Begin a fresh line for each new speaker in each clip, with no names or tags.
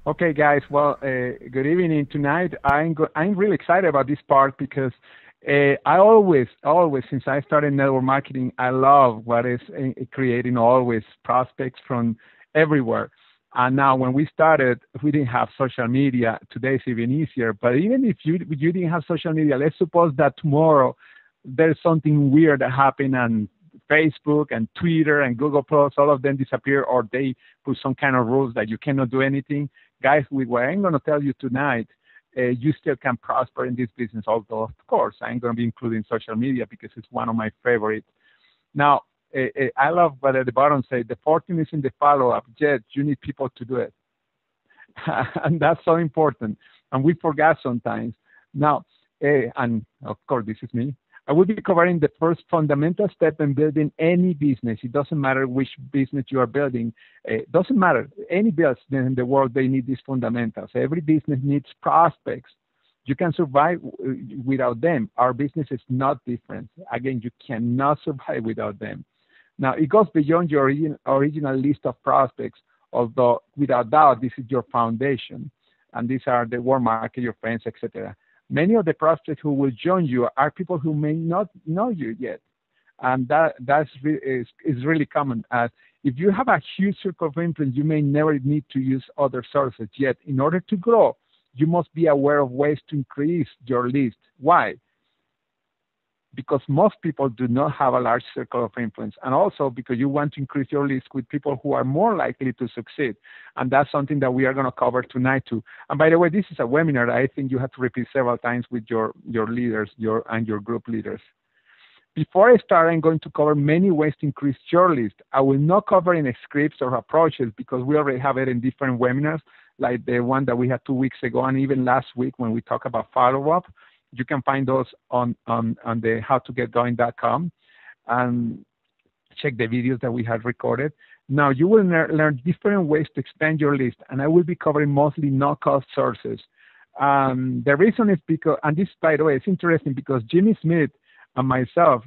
Okay, guys. Well, good evening tonight. I'm really excited about this part because I always, since I started network marketing, I love what is creating always prospects from everywhere. And now, when we started, we didn't have social media. Today, it's even easier. But even if you didn't have social media, let's suppose that tomorrow there's something weird that happened and Facebook and Twitter and Google Plus, all of them disappear, or they put some kind of rules that you cannot do anything. Guys, with what I'm going to tell you tonight, you still can prosper in this business. Although, of course, I'm going to be including social media because it's one of my favorites. Now, I love what at the bottom say the 14 is in the follow-up. Yet you need people to do it, and that's so important. And we forget sometimes. Now, and of course, this is me. I will be covering the first fundamental step in building any business. It doesn't matter which business you are building. It doesn't matter. Any business in the world, they need these fundamentals. Every business needs prospects. You can survive without them. Our business is not different. Again, you cannot survive without them. Now, it goes beyond your original list of prospects, although without doubt, this is your foundation. And these are the warm market, your friends, etc. Many of the prospects who will join you are people who may not know you yet. And is really common. If you have a huge circle of influence, you may never need to use other sources. Yet, in order to grow, you must be aware of ways to increase your list. Why? Because most people do not have a large circle of influence, and also because you want to increase your list with people who are more likely to succeed. And that's something that we are going to cover tonight too. And by the way, this is a webinar that I think you have to repeat several times with your leaders, your group leaders. Before I start, I'm going to cover many ways to increase your list. I will not cover any scripts or approaches because we already have it in different webinars, like the one that we had 2 weeks ago and even last week when we talk about follow-up. You can find those on the howtogetgoing.com and check the videos that we have recorded. Now, you will learn different ways to expand your list, and I will be covering mostly no-cost sources. The reason is because, and this, by the way, is interesting because Jimmy Smith and myself,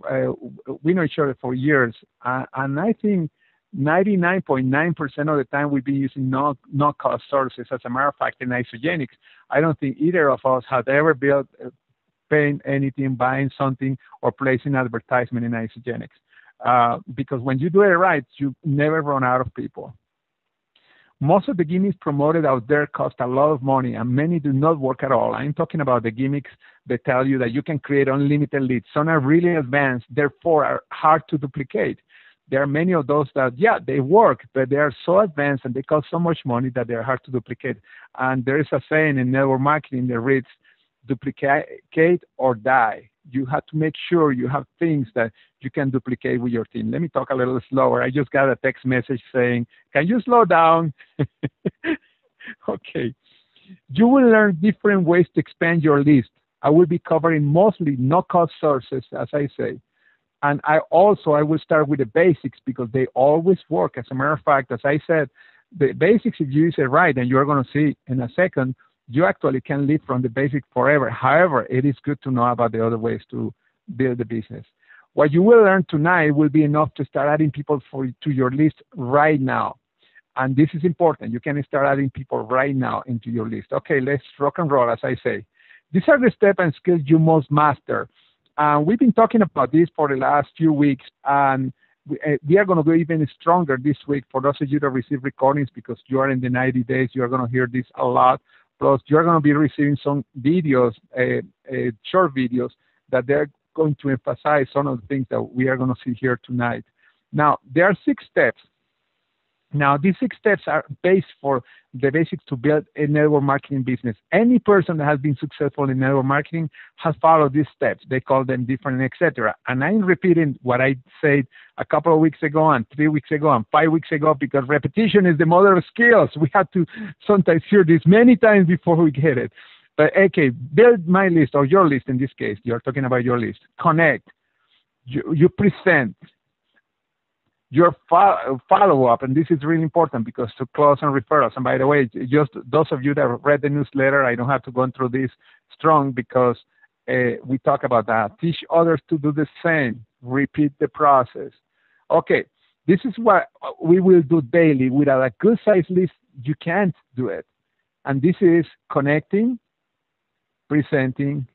we know each other for years, and I think 99.9% of the time we've been using no-cost sources. As a matter of fact, in Isogenics, I don't think either of us had ever built paying anything, buying something, or placing advertisement in Isogenics. Because when you do it right, you never run out of people. Most of the gimmicks promoted out there cost a lot of money, and many do not work at all. I'm talking about the gimmicks that tell you that you can create unlimited leads. Some are really advanced, therefore are hard to duplicate. There are many of those that, yeah, they work, but they are so advanced and they cost so much money that they're hard to duplicate. And there is a saying in network marketing that reads, duplicate or die. You have to make sure you have things that you can duplicate with your team. Let me talk a little slower. I just got a text message saying, can you slow down? Okay. You will learn different ways to expand your list. I will be covering mostly no-cost sources, as I say. And I will start with the basics because they always work. As a matter of fact, as I said, the basics, if you use it right, and you're going to see in a second, you actually can live from the basics forever. However, it is good to know about the other ways to build the business. What you will learn tonight will be enough to start adding people to your list right now. And this is important. You can start adding people right now into your list. Okay, let's rock and roll, as I say. These are the steps and skills you must master. We've been talking about this for the last few weeks, and we are going to go even stronger this week for those of you that receive recordings because you are in the 90 days. You are going to hear this a lot. Plus, you're going to be receiving some videos, short videos, that they're going to emphasize some of the things that we are going to see here tonight. Now, there are 6 steps. Now, these 6 steps are based for the basics to build a network marketing business. Any person that has been successful in network marketing has followed these steps. They call them different, etc. And I'm repeating what I said a couple of weeks ago and 3 weeks ago and 5 weeks ago because repetition is the mother of skills. We have to sometimes hear this many times before we get it. But, okay, build my list or your list in this case. You're talking about your list. Connect. You present. Your follow-up, and this is really important because to close on referrals. And by the way, just those of you that read the newsletter, I don't have to go through this strong because we talk about that. Teach others to do the same. Repeat the process. Okay, this is what we will do daily. Without a good size list, you can't do it. And this is connecting, presenting,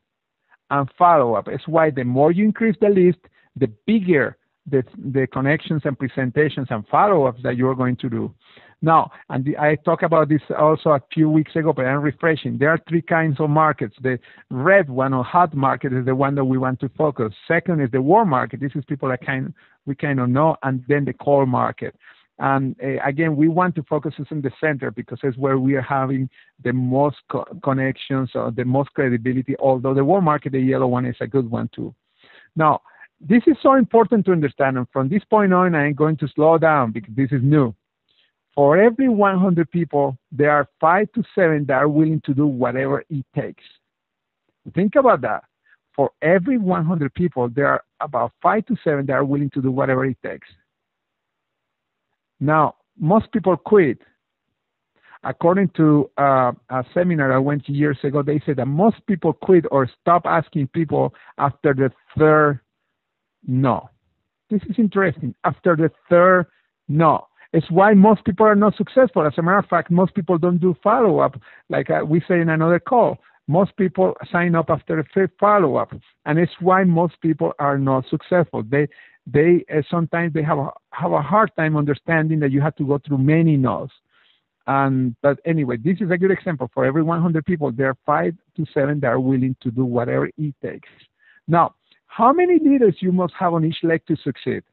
and follow-up. It's why the more you increase the list, the bigger the connections and presentations and follow-ups that you're going to do. Now, I talked about this also a few weeks ago, but I'm refreshing. There are three kinds of markets. The red one or hot market is the one that we want to focus. Second is the warm market. This is people that we kind of know, and then the cold market. And again, we want to focus in the center because it's where we are having the most connections or the most credibility, although the warm market, the yellow one, is a good one too. Now, this is so important to understand, and from this point on, I'm going to slow down because this is new. For every 100 people, there are 5 to 7 that are willing to do whatever it takes. Think about that. For every 100 people, there are about 5 to 7 that are willing to do whatever it takes. Now, most people quit. According to a seminar I went to years ago, they said that most people quit or stop asking people after the third no. This is interesting. After the third no. It's why most people are not successful. As a matter of fact, most people don't do follow-up. Like we say in another call, most people sign up after the fifth follow-up. And it's why most people are not successful. They sometimes they have a hard time understanding that you have to go through many no's. But anyway, this is a good example. For every 100 people, there are 5 to 7 that are willing to do whatever it takes. Now, how many leaders you must have on each leg to succeed?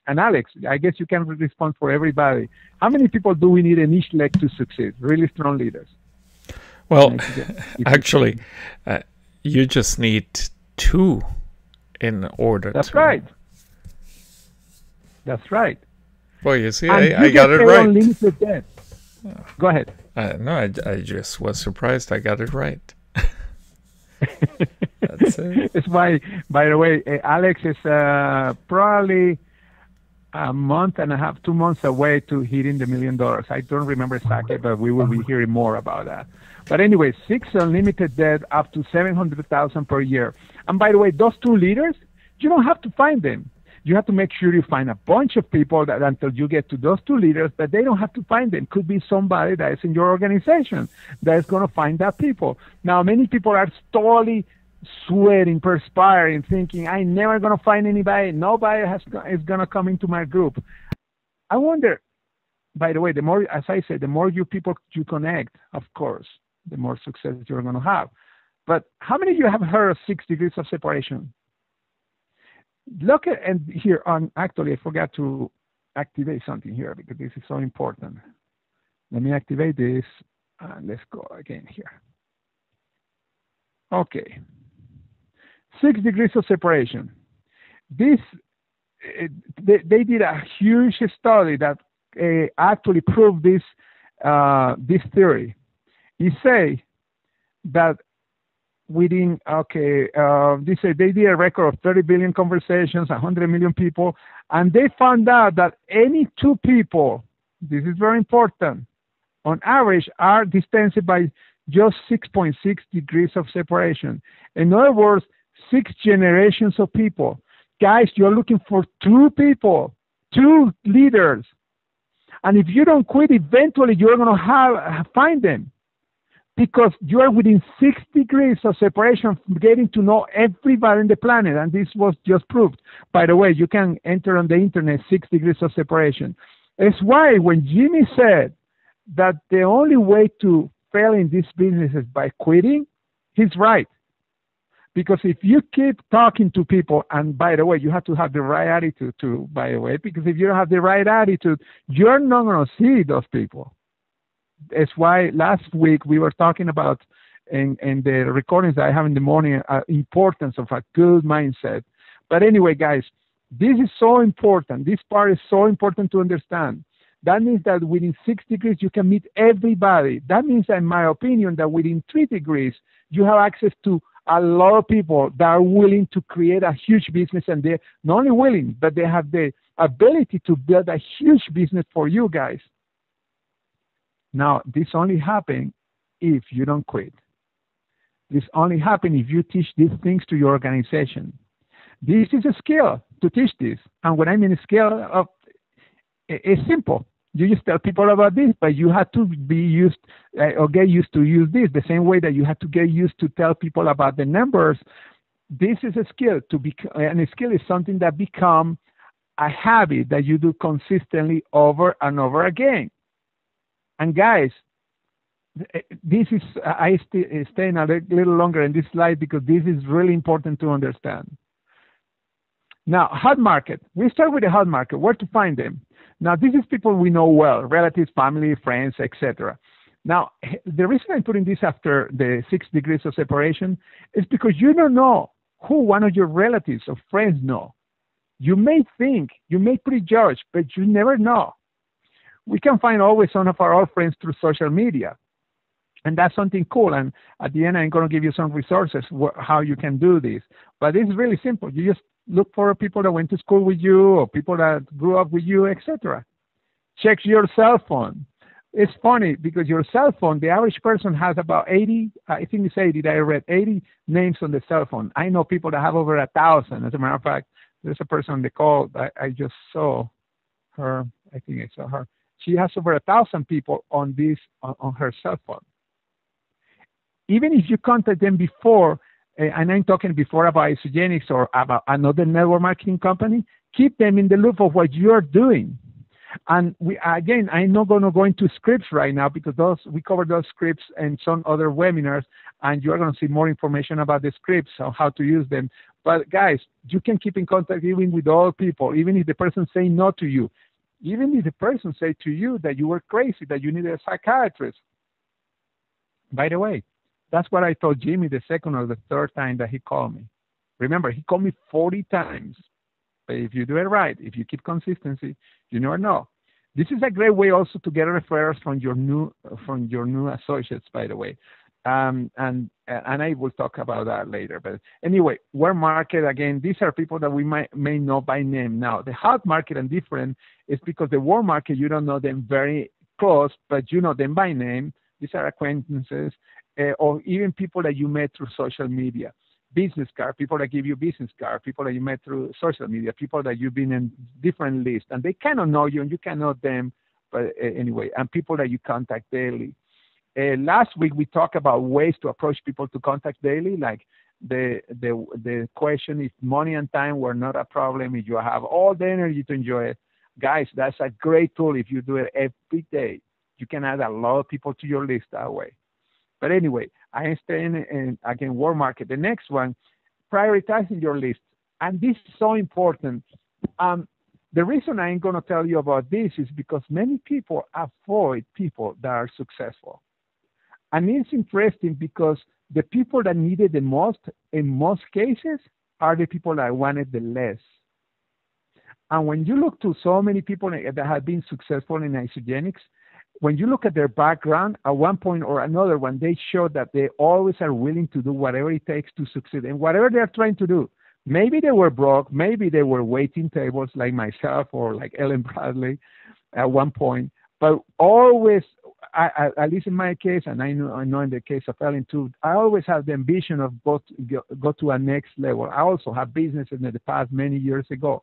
And Alex, I guess you can respond for everybody. How many people do we need in each leg to succeed? Really strong leaders.
Well, actually, you just need 2 in order.
That's right. That's right.
Well, you see, I got it right.
Unlimited debt. Go ahead.
No, I just was surprised I got it right. That's it.
It's why, by the way, Alex is probably a month and a half, 2 months away to hitting the $1 million. I don't remember exactly, but we will be hearing more about that. But anyway, 6 unlimited debt up to $700,000 per year. And by the way, those 2 leaders, you don't have to find them. You have to make sure you find a bunch of people that until you get to those 2 leaders, that they don't have to find them. Could be somebody that is in your organization that is going to find that people. Now, many people are totally sweating, perspiring, thinking, I'm never going to find anybody. Nobody is going to come into my group. I wonder, by the way, the more, as I said, the more people you connect, of course, the more success you're going to have. But how many of you have heard of 6 degrees of separation? Look at, and here on, actually, I forgot to activate something here because this is so important. Let me activate this, and let's go again here. Okay. 6 degrees of separation. This, they did a huge study that actually proved this, this theory. You say that within, they did a record of 30 billion conversations, 100 million people, and they found out that any 2 people, this is very important, on average are distanced by just 6.6 degrees of separation. In other words, 6 generations of people. Guys, you're looking for 2 people, 2 leaders. And if you don't quit, eventually you're going to find them. Because you are within 6 degrees of separation from getting to know everybody on the planet. And this was just proved. By the way, you can enter on the internet 6 degrees of separation. It's why when Jimmy said that the only way to fail in this business is by quitting, he's right. Because if you keep talking to people, and by the way, you have to have the right attitude too, by the way, because if you don't have the right attitude, you're not going to see those people. It's why last week we were talking about in the recordings that I have in the morning, importance of a good mindset. But anyway, guys, this is so important. This part is so important to understand. That means that within 6 degrees, you can meet everybody. That means, in my opinion, that within 3 degrees, you have access to a lot of people that are willing to create a huge business, and they're not only willing, but they have the ability to build a huge business for you guys. Now, this only happens if you don't quit. This only happens if you teach these things to your organization. This is a skill to teach this. And when I mean a skill, it's simple. You just tell people about this, but you have to be used or get used to use this the same way that you have to get used to tell people about the numbers. This is a skill and a skill is something that become a habit that you do consistently over and over again. And guys, this is I staying a little longer in this slide because this is really important to understand. Now, hot market. We start with the hot market. Where to find them? Now, this is people we know well, relatives, family, friends, etc. Now, the reason I'm putting this after the 6 degrees of separation is because you don't know who one of your relatives or friends know. You may think, you may prejudge, but you never know. We can find always some of our old friends through social media. And that's something cool. And at the end, I'm going to give you some resources how you can do this. But it's really simple. You just look for people that went to school with you or people that grew up with you, etc. Check your cell phone. It's funny because your cell phone, the average person has about 80, I think it's 80 that I read, 80 names on the cell phone. I know people that have over 1,000. As a matter of fact, there's a person on the call. I just saw her. I think I saw her. She has over 1,000 people on her cell phone. Even if you contact them before, and I'm talking before about Isagenix or about another network marketing company, keep them in the loop of what you're doing. And I'm not going to go into scripts right now because we cover those scripts in some other webinars, and you're going to see more information about the scripts on how to use them. But guys, you can keep in contact even with all people, even if the person say no to you, even if the person say to you that you were crazy, that you needed a psychiatrist. By the way, that's what I told Jimmy the second or the third time that he called me. Remember, he called me 40 times. But if you do it right, if you keep consistency, you never know. This is a great way also to get referrals from your new associates, by the way. And I will talk about that later. But anyway, warm market, again, these are people that we may know by name. Now, the hot market and different is because the warm market, you don't know them very close, but you know them by name. These are acquaintances or even people that you met through social media. Business card, people that give you business card, people that you met through social media, people that you've been in different lists, and they cannot know you and you cannot them, but anyway, and people that you contact daily. Last week we talked about ways to approach people to contact daily, like the question if money and time were not a problem, if you have all the energy to enjoy it. Guys, that's a great tool if you do it every day. You can add a lot of people to your list that way. But anyway, I am staying in, again, warm market. The next one, prioritizing your list. And this is so important. The reason I'm going to tell you about this is because many people avoid people that are successful. And it's interesting because the people that need it the most, in most cases, are the people that wanted the less. And when you look to so many people that have been successful in Isagenix, when you look at their background, at one point or another, when they show that they always are willing to do whatever it takes to succeed in whatever they're trying to do. Maybe they were broke, maybe they were waiting tables like myself or like Ellen Bradley at one point, but always, at least in my case, and I know in the case of Ellen too, I always have the ambition of go to a next level. I also have businesses in the past many years ago.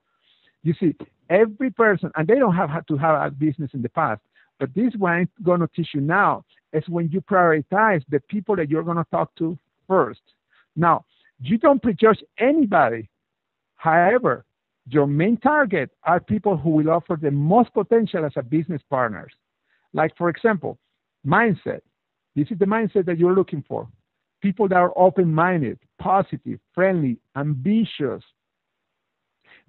You see, every person, and they don't have to have a business in the past, but this one I'm going to teach you now is when you prioritize the people that you're going to talk to first. Now, you don't prejudge anybody. However, your main target are people who will offer the most potential as a business partners. Like, for example, mindset. This is the mindset that you're looking for. People that are open-minded, positive, friendly, ambitious.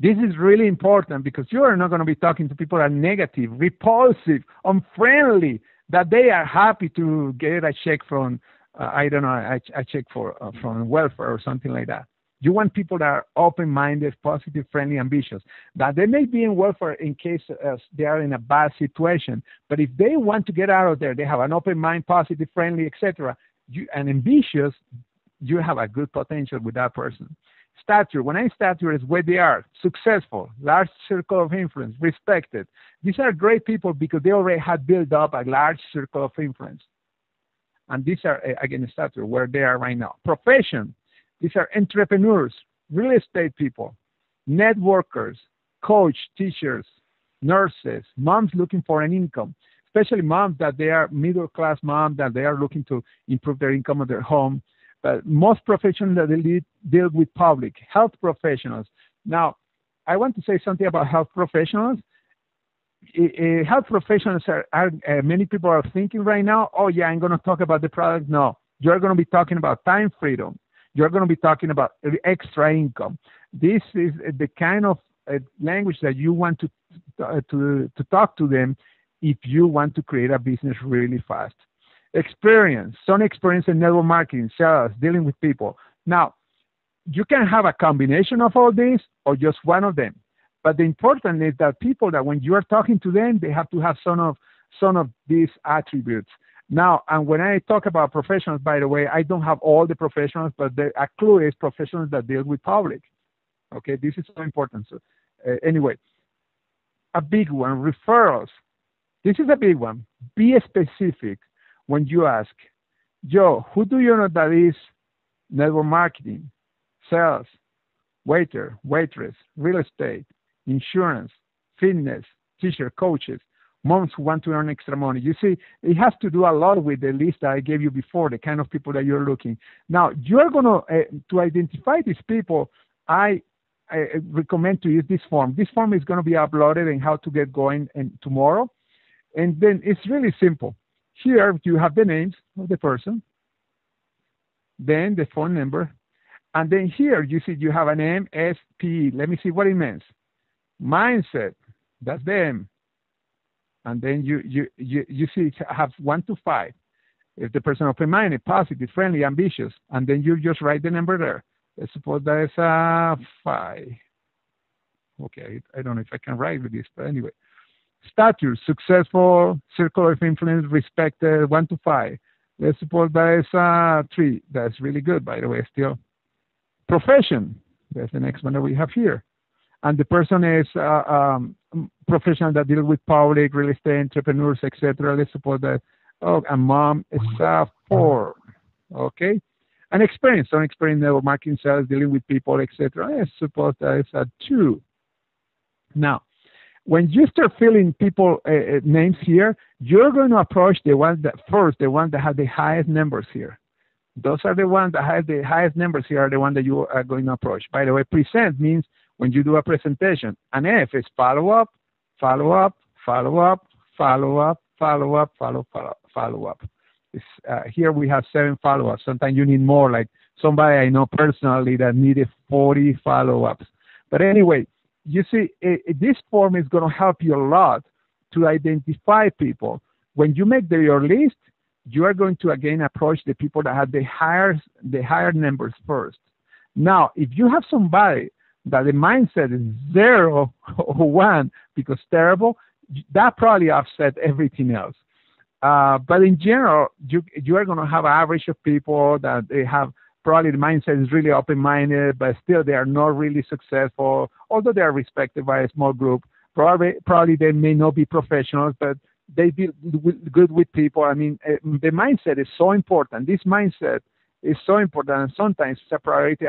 This is really important because you are not going to be talking to people that are negative, repulsive, unfriendly, that they are happy to get a check from, I don't know, a check from welfare or something like that. You want people that are open-minded, positive, friendly, ambitious. That they may be in welfare in case they are in a bad situation, but if they want to get out of there, they have an open mind, positive, friendly, etc., and ambitious, you have a good potential with that person. Stature, when I stature is where they are, successful, large circle of influence, respected. These are great people because they already have built up a large circle of influence. And these are, again, stature, where they are right now. Profession, these are entrepreneurs, real estate people, networkers, coach, teachers, nurses, moms looking for an income, especially moms that they are middle class moms that they are looking to improve their income of their home. But most professionals that deal with public health professionals. Now, I want to say something about health professionals. Health professionals are many people are thinking right now, oh yeah, I'm going to talk about the product. No, you're going to be talking about time freedom. You're going to be talking about extra income. This is the kind of language that you want to talk to them if you want to create a business really fast. Experience, some experience in network marketing, sales, dealing with people. Now, you can have a combination of all these or just one of them. But the important is that people that when you are talking to them, they have to have some of these attributes. Now, and when I talk about professionals, by the way, I don't have all the professionals, but a clue is professionals that deal with public. Okay, this is so important. So, anyway, a big one, referrals. This is a big one. Be specific when you ask, Joe, who do you know that is network marketing, sales, waiter, waitress, real estate, insurance, fitness, teacher, coaches, moms who want to earn extra money. You see, it has to do a lot with the list that I gave you before, the kind of people that you're looking. Now, you're going to identify these people, I recommend to use this form. This form is going to be uploaded in How to Get Going tomorrow. And then it's really simple. Here, you have the names of the person, then the phone number, and then here you see you have an MSP. Let me see what it means. Mindset, that's the M. And then you see it have 1 to 5. If the person open-minded, positive, friendly, ambitious, and then you just write the number there. Let's suppose that is a 5. Okay, I don't know if I can write with this, but anyway. Status, successful, circle of influence, respected, 1 to 5. Let's suppose that is a 3. That's really good, by the way, still. Profession, that's the next one that we have here. And the person is professional that deals with public, real estate, entrepreneurs, etc. Let's suppose that, a mom is a 4. Okay? And experience, some experience in marketing, sales, dealing with people, etc. Let's suppose that is a 2. Now, when you start filling people names here, you're going to approach the one that have the highest numbers here. Those are the ones that have the highest numbers here are the one that you are going to approach. By the way, present means when you do a presentation. And F is follow up, follow up, follow up, follow up, follow up, follow up. Here we have 7 follow-ups. Sometimes you need more, like somebody I know personally that needed 40 follow-ups. But anyway, you see, this form is going to help you a lot to identify people. When you make your list, you are going to again approach the people that have the higher numbers first. Now, if you have somebody that the mindset is 0 or 1 because terrible, that probably offset everything else. But in general, you are going to have an average of people that they have probably the mindset is really open-minded, but still they are not really successful, although they are respected by a small group. Probably they may not be professionals, but they deal good with people. I mean, the mindset is so important. This mindset is so important, and sometimes it's a priority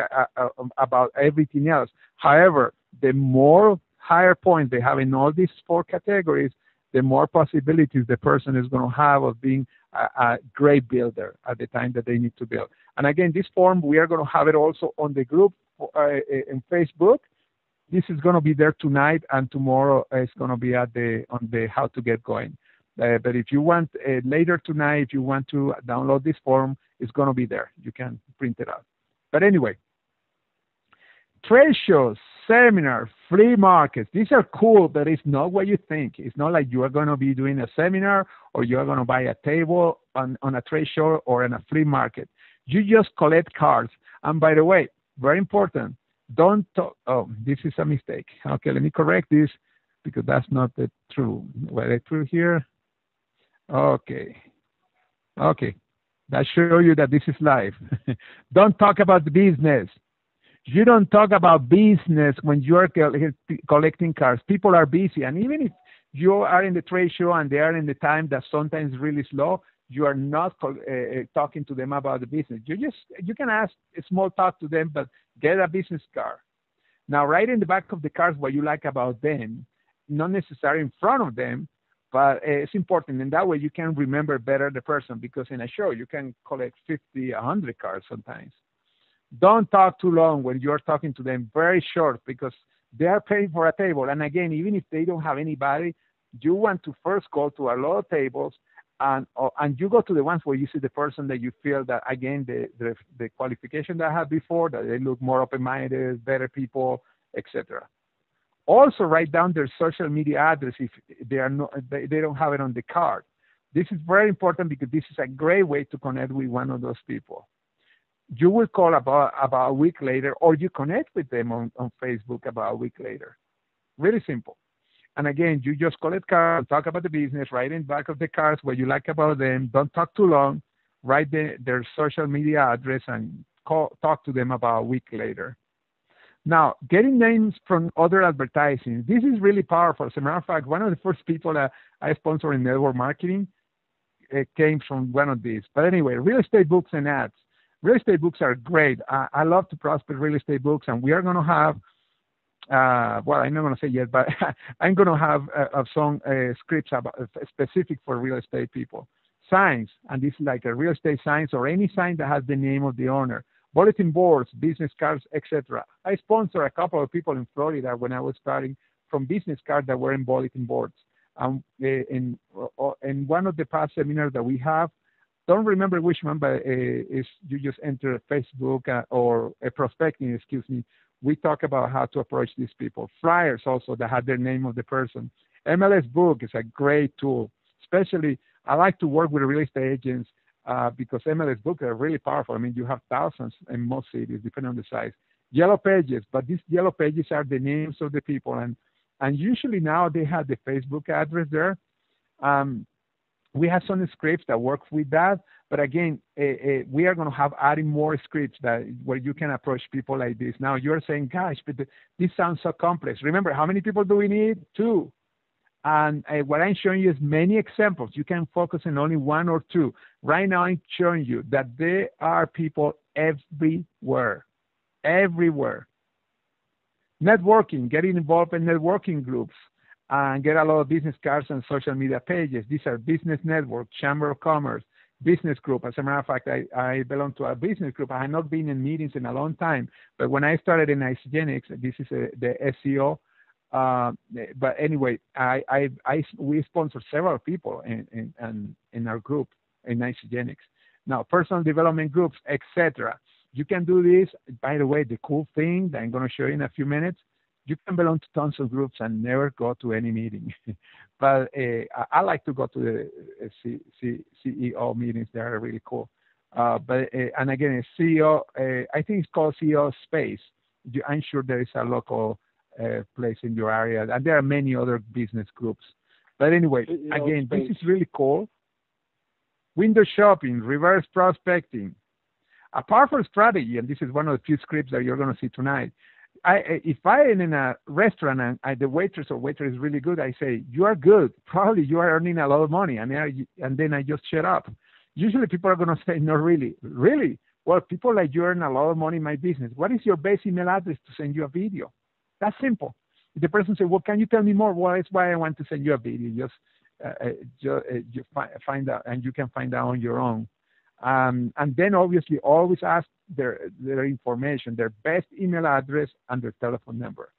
about everything else. However, the more higher points they have in all these 4 categories, the more possibilities the person is going to have of being a great builder at the time that they need to build. And again, this form, we are going to have it also on the group in Facebook. This is going to be there tonight, and tomorrow it's going to be on the How to Get Going. But if you want later tonight, if you want to download this form, it's going to be there. You can print it out. But anyway, trade shows, seminars, flea markets. These are cool, but it's not what you think. It's not like you are going to be doing a seminar or you are going to buy a table on a trade show or in a flea market. You just collect cards. And by the way, very important, don't talk. Oh, this is a mistake. Okay, let me correct this because that's not the true. What I true here? Okay. That shows you that this is live. Don't talk about the business. You don't talk about business when you are collecting cards. People are busy. And even if you are in the trade show and they are in the time that sometimes is really slow, you are not talking to them about the business. You can ask a small talk to them, but get a business card. Now, write in the back of the cards what you like about them not necessarily in front of them, but it's important. And that way you can remember better the person, because in a show you can collect 50, 100 cards sometimes. Don't talk too long when you're talking to them. Very short, because they are paying for a table. And again, even if they don't have anybody, you want to first go to a lot of tables, and you go to the ones where you see the person that you feel that, again, the qualification that I had before, that they look more open-minded, better people, etc. Also, write down their social media address if they don't have it on the card. This is very important, because this is a great way to connect with one of those people. You will call about a week later, or you connect with them on Facebook about a week later. Really simple. And again, you just collect cards, talk about the business, write in back of the cards what you like about them. Don't talk too long. Write their social media address and talk to them about a week later. Now, getting names from other advertising. This is really powerful. As a matter of fact, one of the first people that I sponsor in network marketing came from one of these. But anyway, real estate books and ads. Real estate books are great. I love to prospect real estate books, and we are going to have, well, I'm not going to say yet, but I'm going to have some scripts specific for real estate people. Signs, and this is like a real estate signs or any sign that has the name of the owner. Bulletin boards, business cards, etc. I sponsor a couple of people in Florida when I was starting, from business cards that were in bulletin boards. In one of the past seminars that we have, don't remember which one, but is you just enter Facebook or prospecting, excuse me. We talk about how to approach these people. Flyers also that had the name of the person. MLS Book is a great tool. Especially, I like to work with real estate agents because MLS Books are really powerful. I mean, you have thousands in most cities, depending on the size. Yellow Pages, but these Yellow Pages are the names of the people. And usually now they have the Facebook address there. We have some scripts that work with that, but again, we are going to have adding more scripts where you can approach people like this. Now you're saying, gosh, but this sounds so complex. Remember, how many people do we need? 2. And what I'm showing you is many examples. You can focus on only 1 or 2. Right now, I'm showing you that there are people everywhere, everywhere. Networking, getting involved in networking groups, and get a lot of business cards and social media pages. These are business network, chamber of commerce, business group. As a matter of fact, I belong to a business group. I have not been in meetings in a long time, but when I started in Isogenics, this is the SEO. But anyway, we sponsor several people in our group in Isogenics. Now, personal development groups, etc. You can do this. By the way, the cool thing that I'm going to show you in a few minutes, you can belong to tons of groups and never go to any meeting. But I like to go to the CEO meetings. They are really cool. And again, CEO, I think it's called CEO Space. I'm sure there is a local place in your area. And there are many other business groups. But anyway, again, this is really cool. Window shopping, reverse prospecting. A powerful strategy, and this is one of the few scripts that you're going to see tonight. If I am in a restaurant and the waitress or waiter is really good, I say, you are good. Probably you are earning a lot of money. And then I just shut up. Usually people are going to say, no, really. Really? Well, people like you earn a lot of money in my business. What is your best email address to send you a video? That's simple. If the person says, well, can you tell me more? Well, that's why I want to send you a video. You find out, and you can find out on your own. And then obviously always ask their information, their best email address and their telephone number.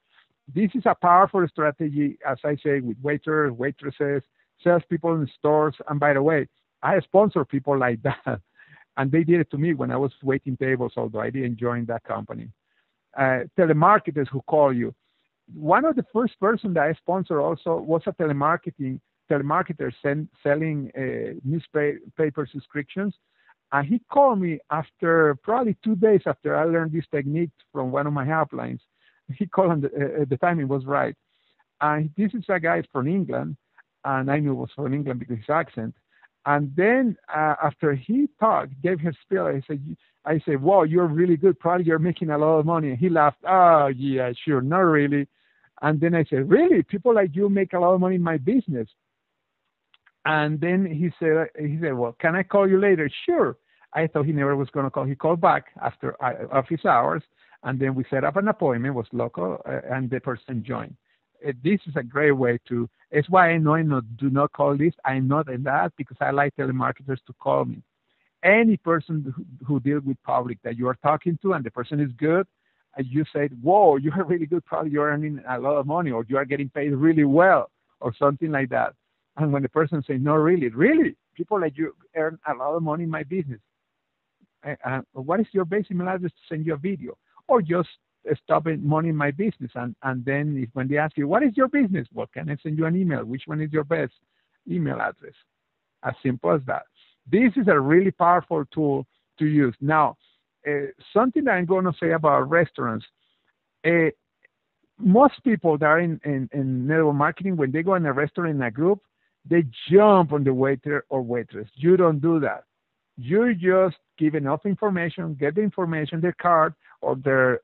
This is a powerful strategy, as I say, with waiters, waitresses, salespeople in stores. And by the way, I sponsor people like that. And they did it to me when I was waiting tables, although I didn't join that company. Telemarketers who call you. One of the first person that I sponsored also was a telemarketer selling newspaper subscriptions. And he called me after probably 2 days after I learned this technique from one of my uplines. He called at the time it was right. And this is a guy from England, and I knew it was from England because his accent. And then after he talked, gave his spiel, I said, wow, you're really good. Probably you're making a lot of money. And he laughed. Oh, yeah, sure. Not really. And then I said, really? People like you make a lot of money in my business. And then he said, well, can I call you later? Sure. I thought he never was going to call. He called back after office hours, and then we set up an appointment. It was local, and the person joined. this is a great way to. It's why I know do not call this. I'm not in that because I like telemarketers to call me. Any person who deals with public that you are talking to and the person is good, you say, whoa, you are really good, probably you're earning a lot of money or you are getting paid really well or something like that. And when the person says, no, really, people like you earn a lot of money in my business. What is your base email address to send you a video? Or just stop money in my business. And then when they ask you, what is your business? Well, can I send you an email? Which one is your best email address? As simple as that. This is a really powerful tool to use. Now, something that I'm going to say about restaurants, most people that are in network marketing, when they go in a restaurant in a group, they jump on the waiter or waitress. You don't do that. You just give enough information, get the information, their card or their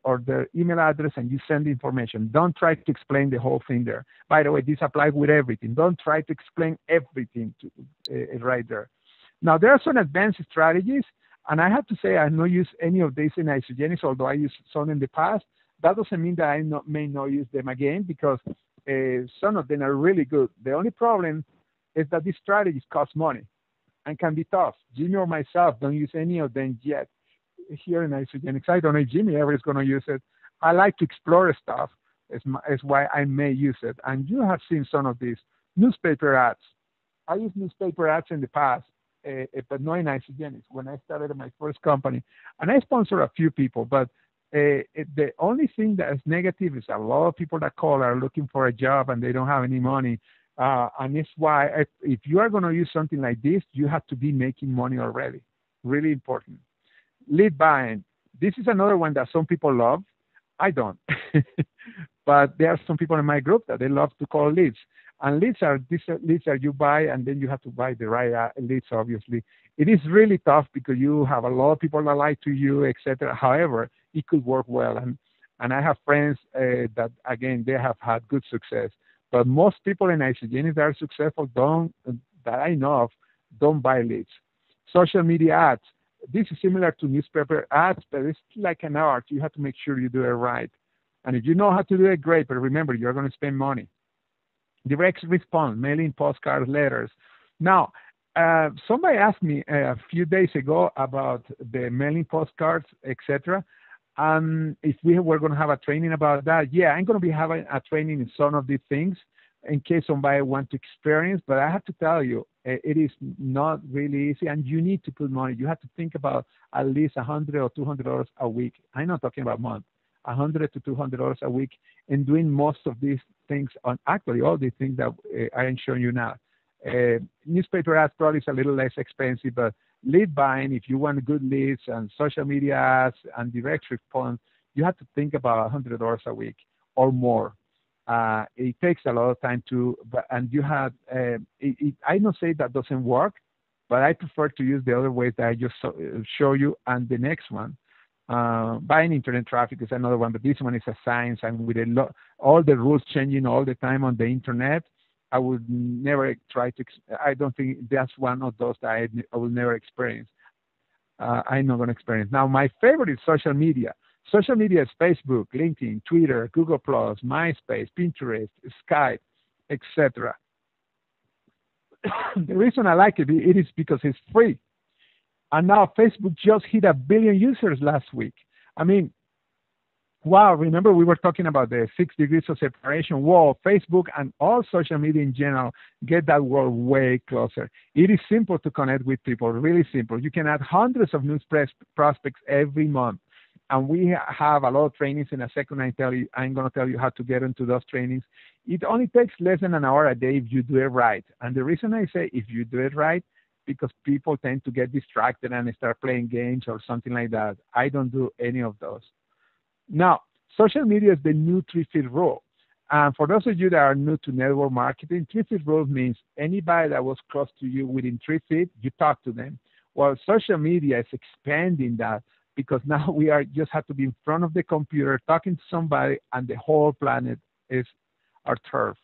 email address, and you send the information. Don't try to explain the whole thing there. By the way, this applies with everything. Don't try to explain everything right there. Now, there are some advanced strategies, and I have to say I have not used any of these in Isogenics, although I used some in the past. That doesn't mean that I may not use them again because some of them are really good. The only problem is that these strategies cost money and can be tough. Jimmy or myself don't use any of them yet here in Isogenics. I don't know if Jimmy ever is going to use it. I like to explore stuff. Is why I may use it. And you have seen some of these newspaper ads. I used newspaper ads in the past. But not in Isogenics when I started my first company. And I sponsor a few people, but the only thing that is negative is a lot of people that call are looking for a job and they don't have any money. And it's why if you are going to use something like this, you have to be making money already. Really important. Lead buying. This is another one that some people love. I don't. But there are some people in my group that they love to call leads. And leads are you buy, and then you have to buy the right leads, obviously. It is really tough because you have a lot of people that like to you, etc. However, it could work well. And I have friends that, again, they have had good success. But most people in Isogenics that are successful that I know of, don't buy leads. Social media ads. This is similar to newspaper ads, but it's like an art. You have to make sure you do it right. And if you know how to do it, great. But remember, you're going to spend money. Direct response, mailing postcards, letters. Now, somebody asked me a few days ago about the mailing postcards, etc. If we were going to have a training about that, yeah, I'm going to be having a training in some of these things in case somebody wants to experience. But I have to tell you, it is not really easy, and you need to put money. You have to think about at least $100 or $200 a week. I'm not talking about a month. $100 to $200 a week in doing most of these things on actually all these things that I am showing you now. Newspaper ads probably is a little less expensive, but lead buying, if you want good leads and social media ads and direct response, you have to think about $100 a week or more. It takes a lot of time and you have, I don't say that doesn't work, but I prefer to use the other ways that I just show you. And the next one, buying internet traffic is another one, but this one is a science, and with all the rules changing all the time on the internet, I would never try to. I don't think that's one of those that I will never experience. I'm not going to experience. Now, my favorite is social media. Social media is Facebook, LinkedIn, Twitter, Google+, MySpace, Pinterest, Skype, etc. The reason I like it is because it's free. And now Facebook just hit 1 billion users last week. I mean, wow, remember we were talking about the 6 degrees of separation. Wow, Facebook and all social media in general get that world way closer. It is simple to connect with people, really simple. You can add hundreds of new prospects every month. And we have a lot of trainings. In a second, I'm going to tell you how to get into those trainings. It only takes less than an hour a day if you do it right. And the reason I say if you do it right, because people tend to get distracted and start playing games or something like that. I don't do any of those. Now, social media is the new 3-feet rule. And for those of you that are new to network marketing, 3-feet rule means anybody that was close to you within 3 feet, you talk to them. Well, social media is expanding that because now we just have to be in front of the computer talking to somebody, and the whole planet is our turf.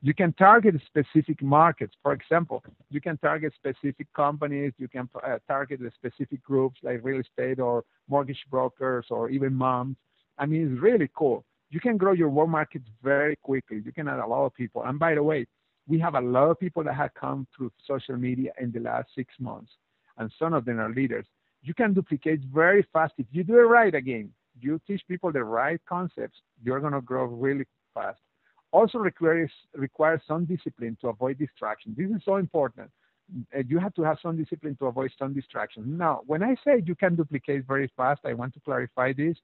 You can target specific markets. For example, you can target specific companies. You can target the specific groups like real estate or mortgage brokers or even moms. I mean, it's really cool. you can grow your warm markets very quickly. You can add a lot of people. And by the way, we have a lot of people that have come through social media in the last 6 months, and some of them are leaders. You can duplicate very fast if you do it right. Again, you teach people the right concepts, you're going to grow really fast. Also requires some discipline to avoid distraction. This is so important. You have to have some discipline to avoid some distraction. Now, when I say you can duplicate very fast, I want to clarify this.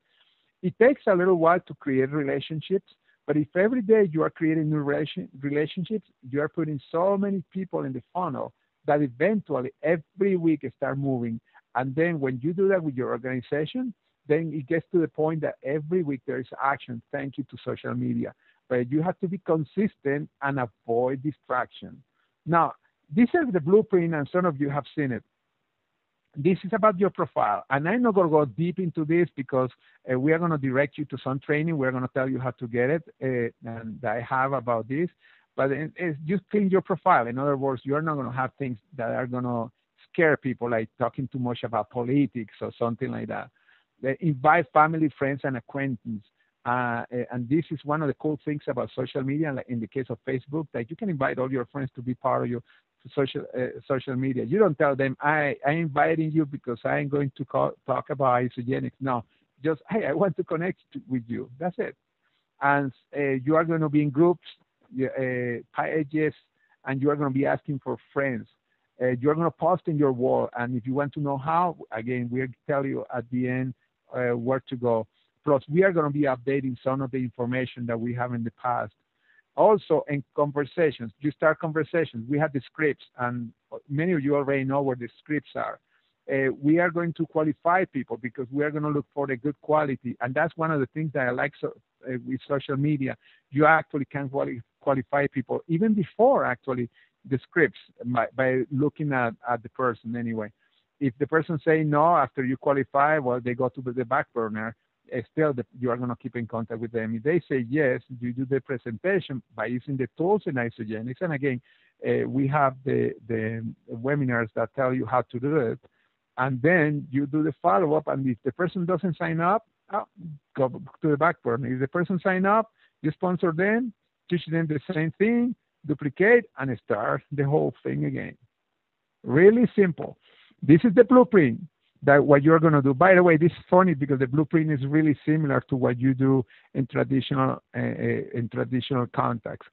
It takes a little while to create relationships, but if every day you are creating new relationships, you are putting so many people in the funnel that eventually every week it start moving. And then when you do that with your organization, then it gets to the point that every week there is action. Thank you to social media. But you have to be consistent and avoid distraction. Now, this is the blueprint, and some of you have seen it. This is about your profile, and I'm not going to go deep into this because we are going to direct you to some training. We're going to tell you how to get it, and I have about this. But it's just clean your profile. In other words, you're not going to have things that are going to scare people, like talking too much about politics or something like that. Invite family, friends, and acquaintances. And this is one of the cool things about social media, like in the case of Facebook, that you can invite all your friends to be part of your social media. You don't tell them, I'm inviting you because I'm going to talk about isogenics. No, just, hey, I want to connect with you. That's it. And you are going to be in groups, pages, and you are going to be asking for friends. You're going to post in your wall. And if you want to know how, again, we'll tell you at the end where to go. Plus, we are going to be updating some of the information that we have in the past. Also, in conversations, you start conversations. We have the scripts, and many of you already know where the scripts are. We are going to qualify people because we are going to look for the good quality. And that's one of the things that I like with social media. You actually can qualify people even before actually the scripts by looking at the person anyway. If the person say no after you qualify, well, they go to the back burner. Still, you are going to keep in contact with them. If they say yes, you do the presentation by using the tools in Isogenics. And again, we have the webinars that tell you how to do it. And then you do the follow-up. And if the person doesn't sign up, go to the back burner. If the person sign up, you sponsor them, teach them the same thing, duplicate, and start the whole thing again. Really simple. This is the blueprint. That what you're going to do. By the way, this is funny because the blueprint is really similar to what you do in traditional contacts,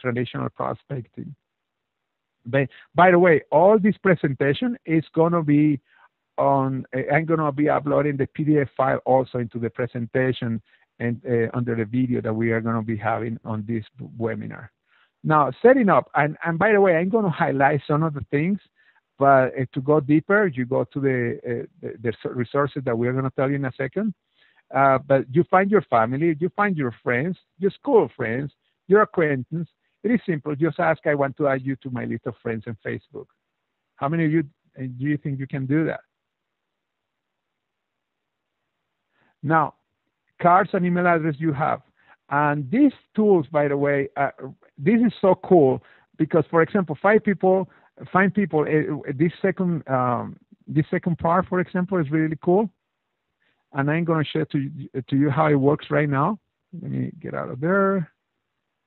traditional prospecting. But by the way, all this presentation is going to be on. I'm going to be uploading the PDF file also into the presentation and under the video that we are going to be having on this webinar. Now, setting up, and by the way, I'm going to highlight some of the things. But to go deeper, you go to the resources that we're going to tell you in a second. But you find your family, you find your friends, your school friends, your acquaintance. It is simple. Just ask, I want to add you to my list of friends on Facebook. How many of you do you think you can do that? Now, cards and email address you have. And these tools, by the way, this is so cool because, for example, find people. This second part, for example, is really cool, and I'm going to share to you how it works right now. Let me get out of there.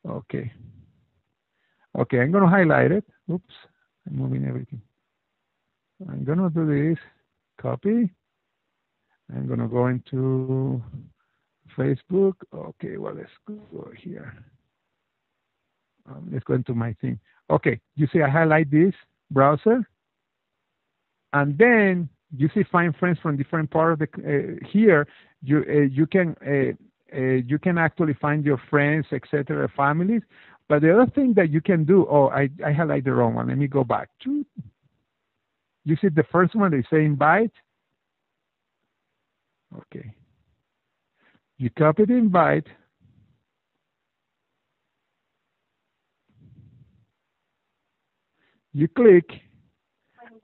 Okay, I'm going to highlight it. Oops, I'm moving everything. I'm going to do this. Copy. I'm going to go into Facebook. Okay, well, let's go here. Let's go into my thing. Okay, you see I highlight this browser, and then you see find friends from different part of the here. You can actually find your friends, etc., families. But the other thing that you can do, I highlight the wrong one. Let me go back. You see the first one, they say invite. Okay. You copy the invite. You click,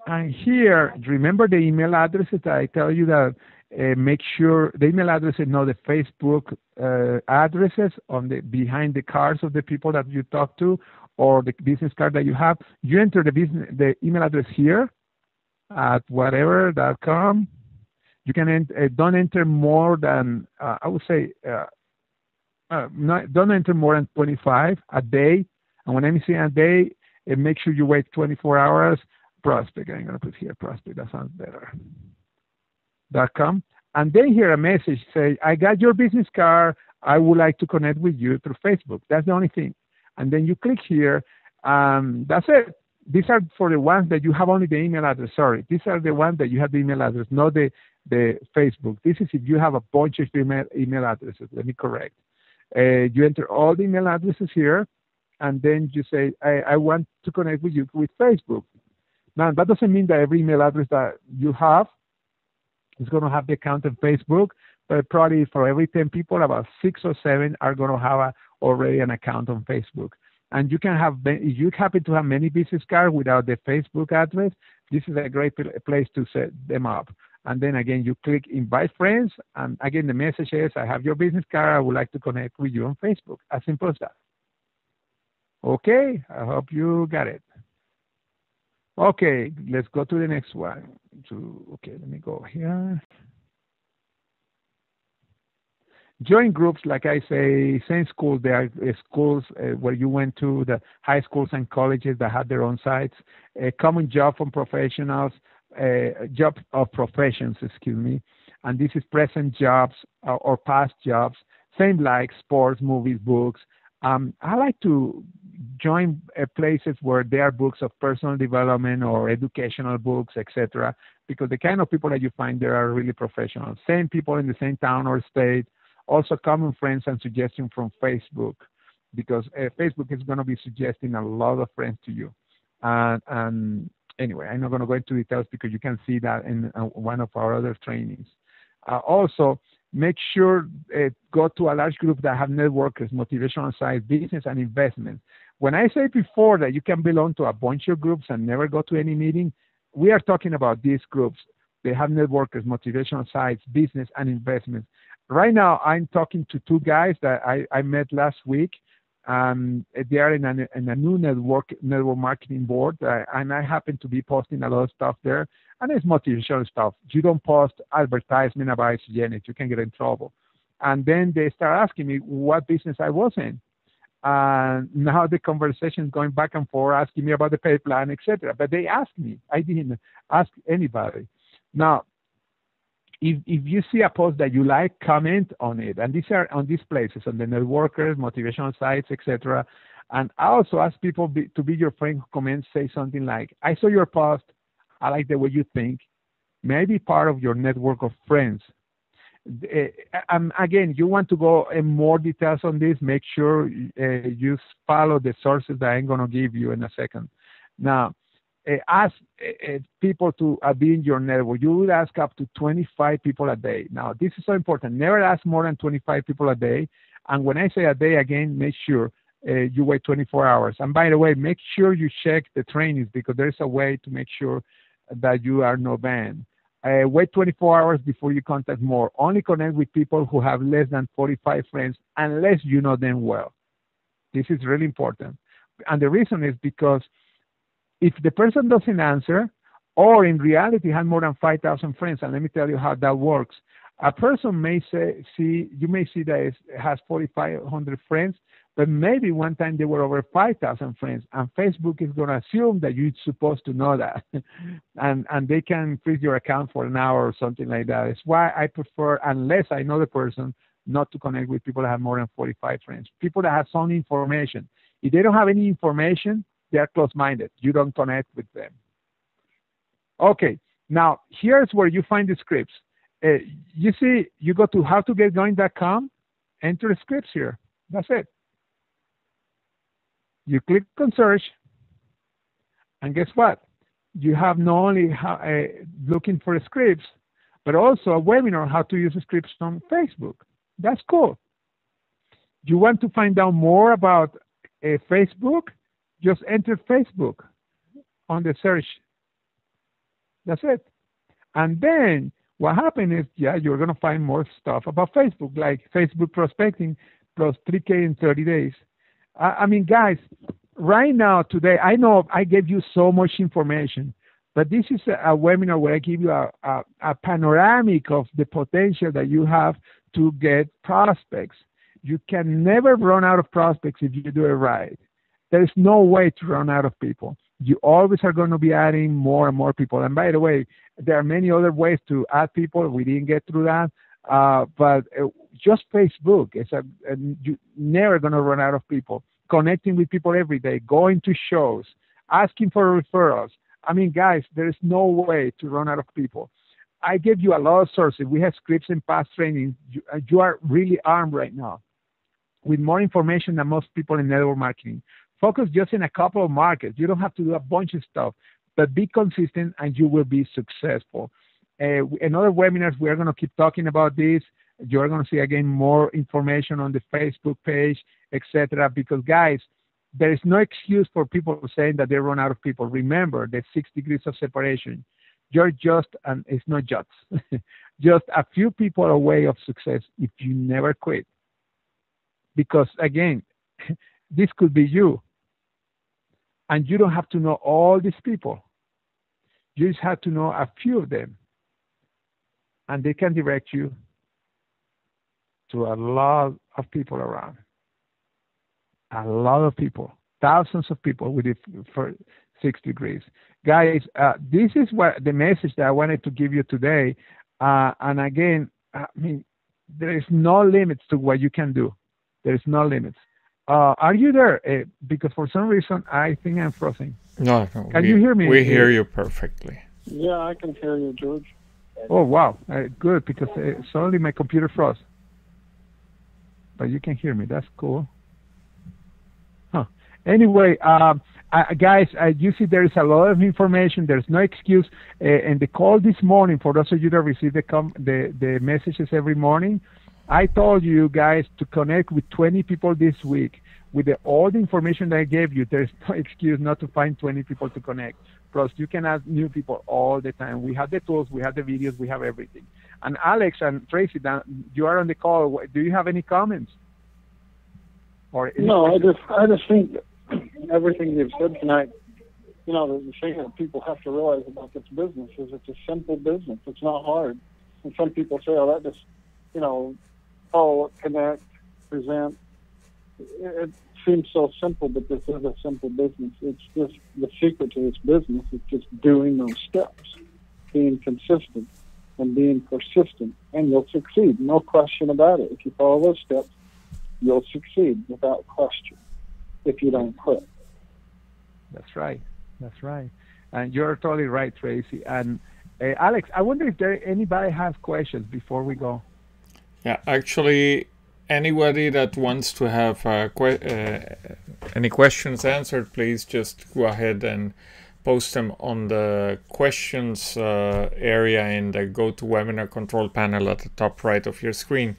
and here, remember the email addresses that I tell you that make sure the email addresses know the Facebook addresses on behind the cards of the people that you talk to or the business card that you have. You enter the email address here at whatever.com. You can don't enter more than I would say don't enter more than 25 a day. And when I'm saying a day, make sure you wait 24 hours. Prospect. I'm going to put here prospect. That sounds better. .com. And then here a message say, I got your business card. I would like to connect with you through Facebook. That's the only thing. And then you click here. That's it. These are for the ones that you have only the email address. Sorry, these are the ones that you have the email address, not the Facebook. This is if you have a bunch of email addresses. Let me correct. You enter all the email addresses here, and then you say, I want to connect with you with Facebook. Now, that doesn't mean that every email address that you have is going to have the account on Facebook, but probably for every 10 people, about 6 or 7 are going to have already an account on Facebook. And you can have, if you happen to have many business cards without the Facebook address, this is a great place to set them up. And then again, you click invite friends. And again, the message is, I have your business card. I would like to connect with you on Facebook. As simple as that. Okay, I hope you got it. Okay, let's go to the next one. Okay, let me go here. Join groups, like I say, same school. There are schools where you went to, the high schools and colleges that have their own sites. A common job from professionals, job of professions, excuse me. And this is present jobs or past jobs, same like sports, movies, books. I like to join places where there are books of personal development or educational books, etc. Because the kind of people that you find there are really professional. Same people in the same town or state. Also common friends and suggestions from Facebook, because Facebook is going to be suggesting a lot of friends to you. And anyway, I'm not going to go into details because you can see that in one of our other trainings. Also, make sure go to a large group that have networkers, motivational sites, business, and investment. When I say before that you can belong to a bunch of groups and never go to any meeting, we are talking about these groups. They have networkers, motivational sites, business, and investments. Right now, I'm talking to 2 guys that I met last week. They are in a new network marketing board, and I happen to be posting a lot of stuff there. And it's motivational stuff. You don't post advertisement about Janet, you can get in trouble. And then they start asking me what business I was in. Now the conversation is going back and forth, asking me about the pay plan, etc. But they asked me. I didn't ask anybody. Now, if you see a post that you like, comment on it. And these are on these places, on the networkers, motivational sites, etc. And I also ask people to be your friend who comments, say something like, I saw your post. I like the way you think. May I be part of your network of friends? Again, you want to go in more details on this, make sure you follow the sources that I'm going to give you in a second. Now, ask people to be in your network. You would ask up to 25 people a day. Now, this is so important. Never ask more than 25 people a day. And when I say a day, again, make sure you wait 24 hours. And by the way, make sure you check the trainings, because there's a way to make sure that you are not banned. Wait 24 hours before you contact more. Only connect with people who have less than 45 friends unless you know them well. This is really important. And the reason is because if the person doesn't answer, or in reality has more than 5,000 friends, and let me tell you how that works. A person may you may see that it has 4,500 friends, but maybe one time they were over 5,000 friends, and Facebook is going to assume that you're supposed to know that, and they can freeze your account for an hour or something like that. It's why I prefer, unless I know the person, not to connect with people that have more than 45 friends. People that have some information. If they don't have any information, they are close-minded. You don't connect with them. Okay, now here's where you find the scripts. You see, you go to howtogetgoing.com, enter the scripts here. That's it. You click on search, and guess what? You have not only looking for scripts, but also a webinar on how to use scripts on Facebook. That's cool. You want to find out more about Facebook? Just enter Facebook on the search. That's it. And then what happened is, you're going to find more stuff about Facebook, like Facebook prospecting plus 3K in 30 days. I mean, guys, right now, today, I know I gave you so much information, but this is a webinar where I give you a panoramic of the potential that you have to get prospects. You can never run out of prospects if you do it right. There is no way to run out of people. You always are going to be adding more and more people. And by the way, there are many other ways to add people. We didn't get through that. But just Facebook, you're never going to run out of people. Connecting with people every day, going to shows, asking for referrals. I mean, guys, there is no way to run out of people. I gave you a lot of sources. We have scripts and past training. You are really armed right now with more information than most people in network marketing. Focus just in a couple of markets. You don't have to do a bunch of stuff, but be consistent and you will be successful. In other webinars, we are going to keep talking about this. You're going to see, again, more information on the Facebook page, etc. Because, guys, there is no excuse for people saying that they run out of people. Remember the 6 degrees of separation. You're just, and it's not just, just a few people away of success if you never quit. Because, again, this could be you. And you don't have to know all these people. You just have to know a few of them. And they can direct you to a lot of people around. A lot of people. Thousands of people with it for 6 degrees. Guys, this is what the message that I wanted to give you today. And again, I mean, there is no limits to what you can do. There is no limits. Are you there? Because for some reason, I think I'm frozen.
No,
can you hear me?
We hear you perfectly.
Yeah, I can hear you, George.
Oh, wow. Good, because suddenly my computer froze. But you can hear me. That's cool. Huh. Anyway, guys, you see there is a lot of information. There's no excuse. And the call this morning, for those of you that receive the messages every morning, I told you guys to connect with 20 people this week. With all the information that I gave you, there's no excuse not to find 20 people to connect. Plus, you can add new people all the time. We have the tools, we have the videos, we have everything. And Alex and Tracy, you are on the call. Do you have any comments? Or
no, I just think everything you've said tonight, you know, the thing that people have to realize about this business is it's a simple business. It's not hard. And some people say, oh, that just, you know, follow, connect, present. It seems so simple, but this is a simple business. It's just the secret to this business is just doing those steps, being consistent and being persistent, and you'll succeed. No question about it. If you follow those steps, you'll succeed without question if you don't quit.
That's right. That's right. And you're totally right, Tracy. And Alex, I wonder if anybody has questions before we go.
Yeah, actually, anybody that wants to have any questions answered, please just go ahead and post them on the questions area in the GoToWebinar control panel at the top right of your screen.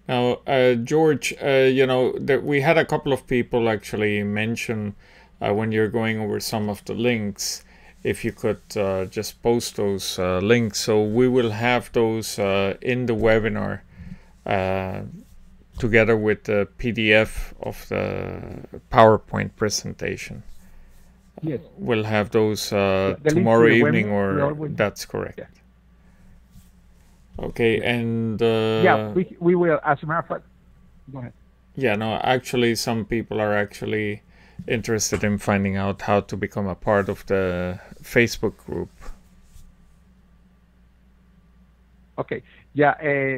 Now, George, you know, we had a couple of people actually mention when you're going over some of the links, if you could just post those links. So we will have those in the webinar together with the PDF of the PowerPoint presentation.
Yes.
We'll have those tomorrow evening, or that's correct.
Yeah.
Okay, and
yeah, we will. As a matter of fact, go ahead.
Yeah, no, actually, some people are actually interested in finding out how to become a part of the Facebook group.
Okay, yeah,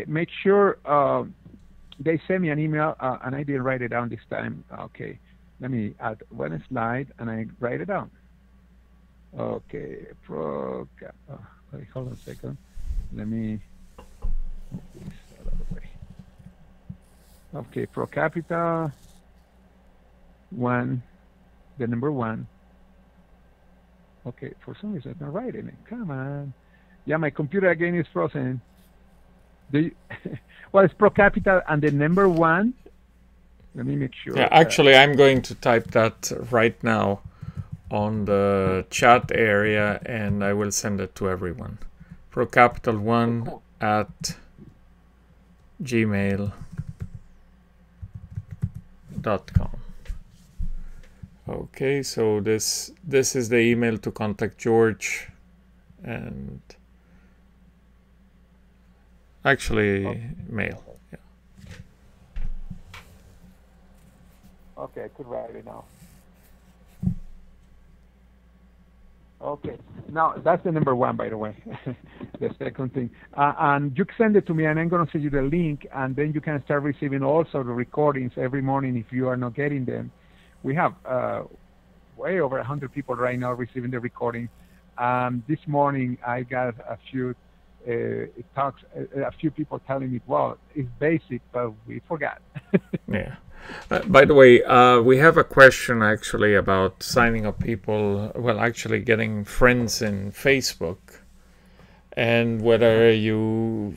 make sure they send me an email, and I didn't write it down this time. Okay, let me add one slide, and I write it down. Okay, wait, hold on a second. Let me move this out of the way. Okay, pro capita 1, the number 1. Okay, for some reason I'm not writing it. Come on. Yeah, my computer again is frozen. Well, it's pro capita and the number 1. Let me make sure.
Yeah, actually, I'm going to type that right now on the chat area, and I will send it to everyone. ProCapital1 at gmail.com. Okay, so this is the email to contact George, and actually mail. Yeah.
Okay, I could write it now. Okay. Now, that's the number one, by the way. The second thing. And you can send it to me, and I'm going to send you the link, and then you can start receiving also the recordings every morning if you are not getting them. We have way over 100 people right now receiving the recording. This morning, I got a few a few people telling me, well, it's basic, but we forgot.
Yeah. By the way, we have a question actually about signing up people, well, actually getting friends in Facebook, and whether you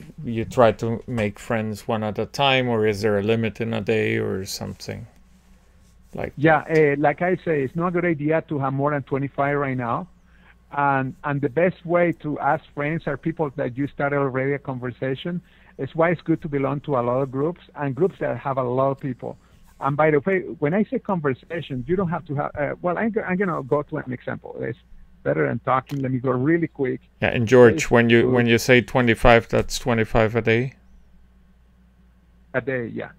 try to make friends one at a time, or is there a limit in a day or something like that?
Like I say, it's not a good idea to have more than 25 right now. And the best way to ask friends are people that you started already a conversation. It's why it's good to belong to a lot of groups, and groups that have a lot of people. And by the way, when I say conversation, you don't have to have, well, I'm going to go to an example. It's better than talking. Let me go really quick.
Yeah, and George, when you say 25, that's 25 a day?
A day, yeah,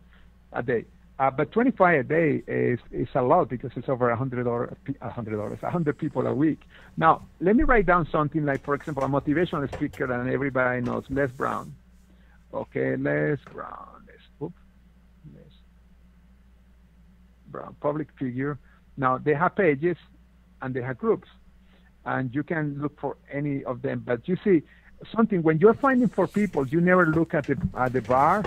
a day. But 25 a day is a lot because it's over 100 people a week. Now, let me write down something like, for example, a motivational speaker, and everybody knows Les Brown. Okay, Les Brown. Brown, public figure. Now, they have pages and they have groups, and you can look for any of them. But you see, something, when you're finding for people, you never look at the bar.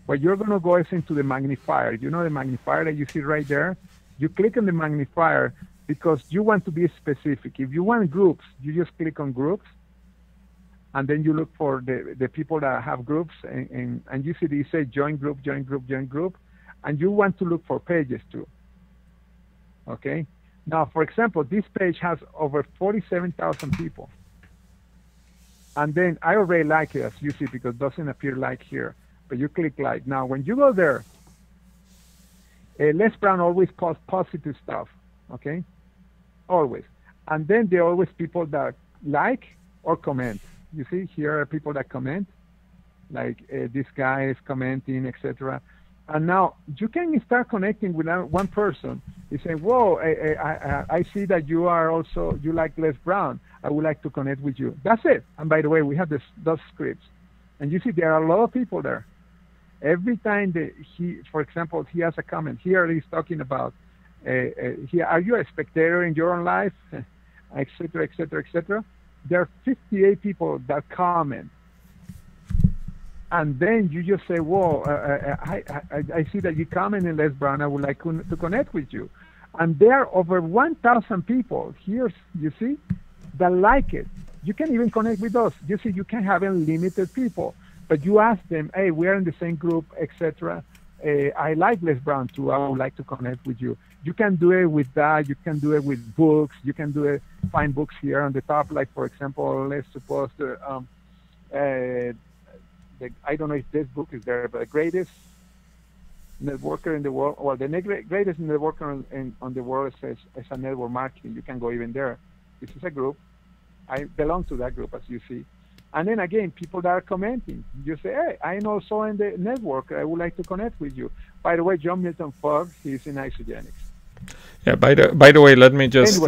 What you're going to go is into the magnifier. You know the magnifier that you see right there? You click on the magnifier because you want to be specific. If you want groups, you just click on groups, and then you look for the people that have groups, and you see they say join group, join group, join group, and you want to look for pages too. Okay? Now, for example, this page has over 47,000 people. And then I already like it, as you see, because it doesn't appear like here. But you click like. Now, when you go there, Les Brown always posts positive stuff, okay? Always. And then there are always people that like or comment. You see, here are people that comment, like this guy is commenting, etc. And now you can start connecting with one person. You say, whoa, I see that you like Les Brown. I would like to connect with you. That's it. And by the way, we have those scripts. And you see, there are a lot of people there. Every time for example, he has a comment. Here he's talking about, are you a spectator in your own life, etc., etc., etc. There are 58 people that comment. And then you just say, whoa, I see that you comment in Les Brown. I would like to connect with you. And there are over 1,000 people here, you see, that like it. You can even connect with us. You see, you can have unlimited people. But you ask them, hey, we are in the same group, etc. I like Les Brown too. I would like to connect with you. You can do it with that. You can do it with books. You can do it, find books here on the top. Like, for example, let's suppose I don't know if this book is there, but the greatest networker in the world, well, the greatest networker on the world is a network marketing. You can go even there. This is a group. I belong to that group, as you see. And then again, people that are commenting, you say, hey, I'm also in the network. I would like to connect with you. By the way, John Milton Fogg, he's in Isogenics.
Yeah, by the way, let me just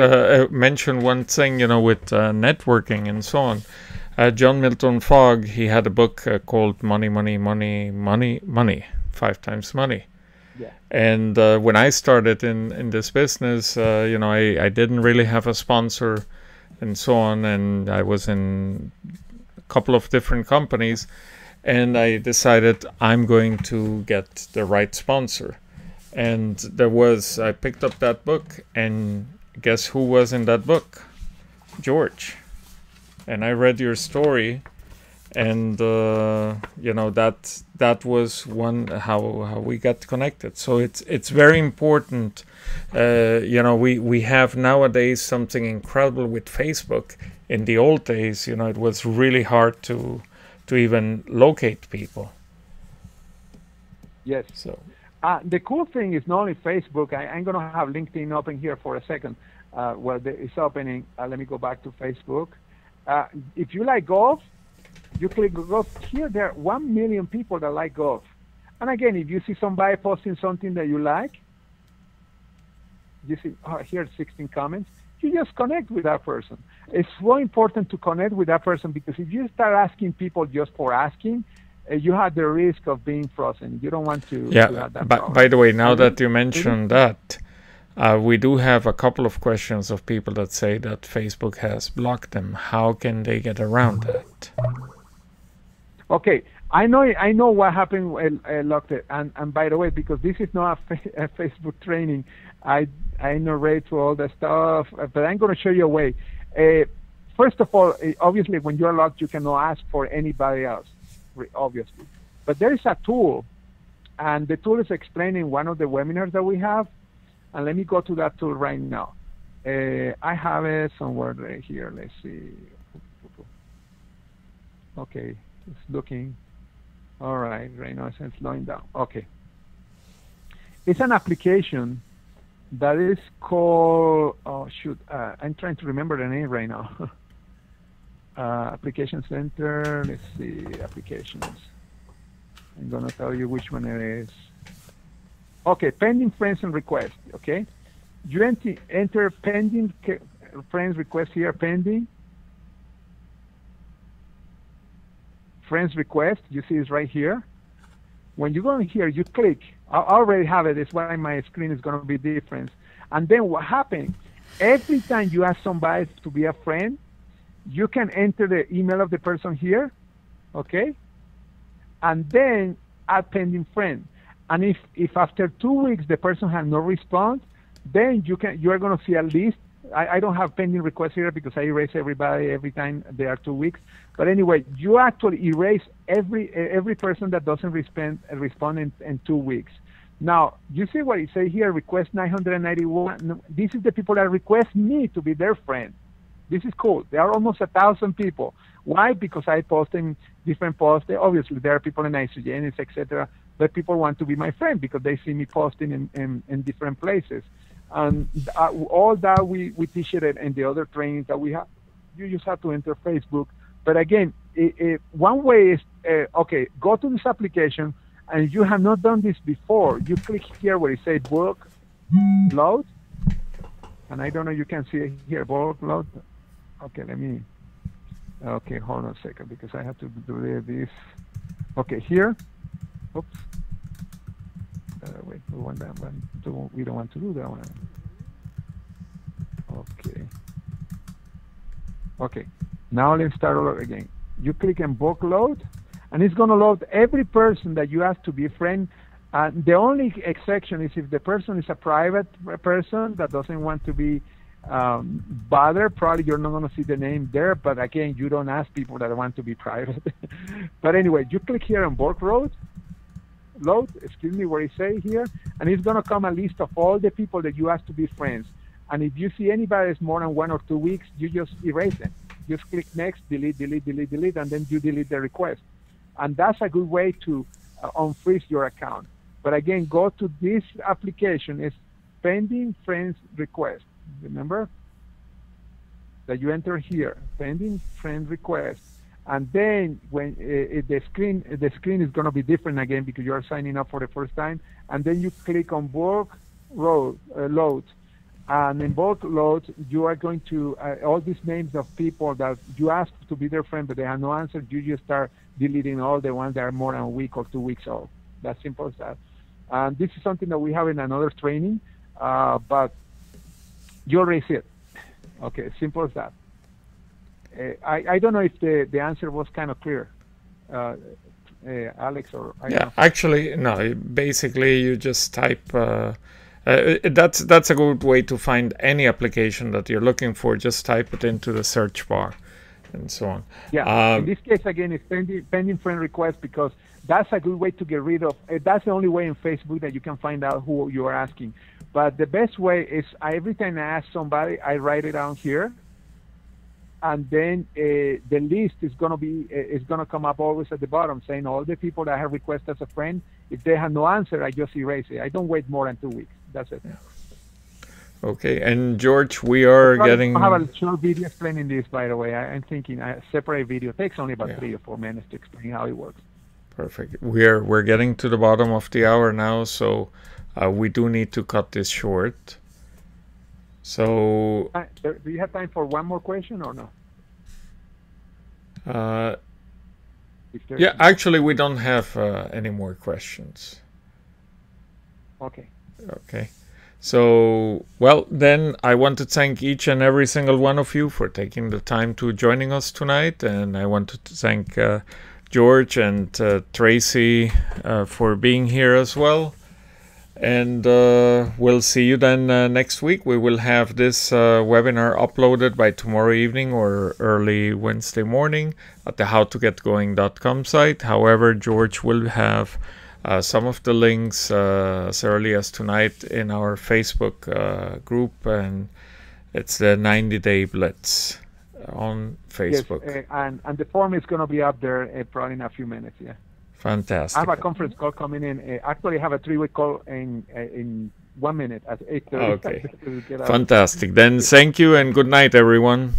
mention one thing, with networking and so on. John Milton Fogg, he had a book called Money, Money, Money, Money, Money, 5 times money.
Yeah.
And when I started in this business, I didn't really have a sponsor and so on, and I was in a couple of different companies, and I decided I'm going to get the right sponsor. And I picked up that book, and guess who was in that book? George. And I read your story, and that was one how we got connected. So it's very important. We have nowadays something incredible with Facebook. In the old days, it was really hard to even locate people.
Yes.
So
the cool thing is not only Facebook. I'm going to have LinkedIn open here for a second. It's opening. Let me go back to Facebook. If you like golf, you click golf. Here, there are 1 million people that like golf. And again, if you see somebody posting something that you like, you see here 16 comments. You just connect with that person. It's so important to connect with that person, because if you start asking people just for asking, you have the risk of being frozen. You don't want to have that problem.
By the way, now that you mentioned that, we do have a couple of questions of people that say that Facebook has blocked them. How can they get around that?
Okay, I know what happened when locked it. And by the way, because this is not a Facebook training, I narrate through all the stuff, but I'm going to show you a way. First of all, obviously, when you're locked, you cannot ask for anybody else, obviously. But there is a tool, and the tool is explained in one of the webinars that we have. And let me go to that tool right now. I have it somewhere right here. Let's see. Okay, it's looking. All right, right now it's slowing down. Okay. It's an application that is called, oh shoot, I'm trying to remember the name right now. Application Center, let's see, applications. I'm gonna tell you which one it is. Okay, pending friends and requests, okay? You enter pending friends request here, pending. Friends request, you see it's right here. When you go in here, you click. I already have it, that's why my screen is gonna be different. And then what happens, every time you ask somebody to be a friend, you can enter the email of the person here, okay? And then add pending friend. And if after 2 weeks the person has no response, then you are going to see a list. I don't have pending requests here because I erase everybody every time there are 2 weeks. But anyway, you actually erase every person that doesn't respond in 2 weeks. Now, you see what it says here, request 991. This is the people that request me to be their friend. This is cool. There are almost 1,000 people. Why? Because I post in different posts. Obviously, there are people in Isogenis, etc. But people want to be my friend because they see me posting in different places. And all that we teach it in the other trainings that we have. You just have to enter Facebook. But again, one way is, okay, go to this application, and you have not done this before. You click here where it says bulk load. And I don't know, you can see it here, bulk load. Okay, okay, hold on a second, because I have to do this. Okay, here. Oops. Wait, we want that one. We don't want to do that one. Okay. Okay. Now let's start all over again. You click on bulk load, and it's going to load every person that you ask to be a friend. The only exception is if the person is a private person that doesn't want to be bothered. Probably you're not going to see the name there, but again, you don't ask people that want to be private. But anyway, you click here on bulk load, excuse me, where it say here, and it's going to come a list of all the people that you ask to be friends. And if you see anybody that's more than 1 or 2 weeks, you just erase them. Just click next, delete, delete, delete, delete, and then you delete the request. And that's a good way to unfreeze your account. But again, go to this application. It's pending friends request. Remember that you enter here, pending friend request. And then when the screen is going to be different again because you are signing up for the first time. And then you click on bulk load. And in bulk load, you are going to, all these names of people that you asked to be their friend, but they have no answer, you just start deleting all the ones that are more than a week or 2 weeks old. That's simple as that. And this is something that we have in another training, but you already see it. Okay, simple as that. I don't know if the answer was kind of clear, Alex, or I don't know.
Actually, no. Basically, you just type. That's a good way to find any application that you're looking for. Just type it into the search bar, and so on.
Yeah. In this case, again, it's pending friend request because that's a good way to get rid of. That's the only way in Facebook that you can find out who you are asking. But the best way is every time I ask somebody, I write it down here. And then the list is going to come up always at the bottom saying all the people that I have requested as a friend. If they have no answer, I just erase it. I don't wait more than 2 weeks. That's it.
Okay. And George, we are getting.
I have a short video explaining this, by the way. I'm thinking a separate video. It takes only about 3 or 4 minutes to explain how it works.
Perfect. We're getting to the bottom of the hour now, so we do need to cut this short. So,
do you have time for one more question or no?
yeah, actually, we don't have any more questions.
Okay.
Okay. So, well, then I want to thank each and every single one of you for taking the time to joining us tonight. And I want to thank George and Tracy for being here as well. And we'll see you then next week. We will have this webinar uploaded by tomorrow evening or early Wednesday morning at the howtogetgoing.com site. However, George will have some of the links as early as tonight in our Facebook group, and it's the 90-day blitz on Facebook.
Yes, and the form is going to be up there probably in a few minutes. Yeah.
Fantastic.
I have a conference call coming in. Actually, I have a 3-week call in 1 minute at 8:30.
Okay. Fantastic. Then thank you and good night, everyone.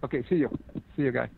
Okay. See you. See you, guys.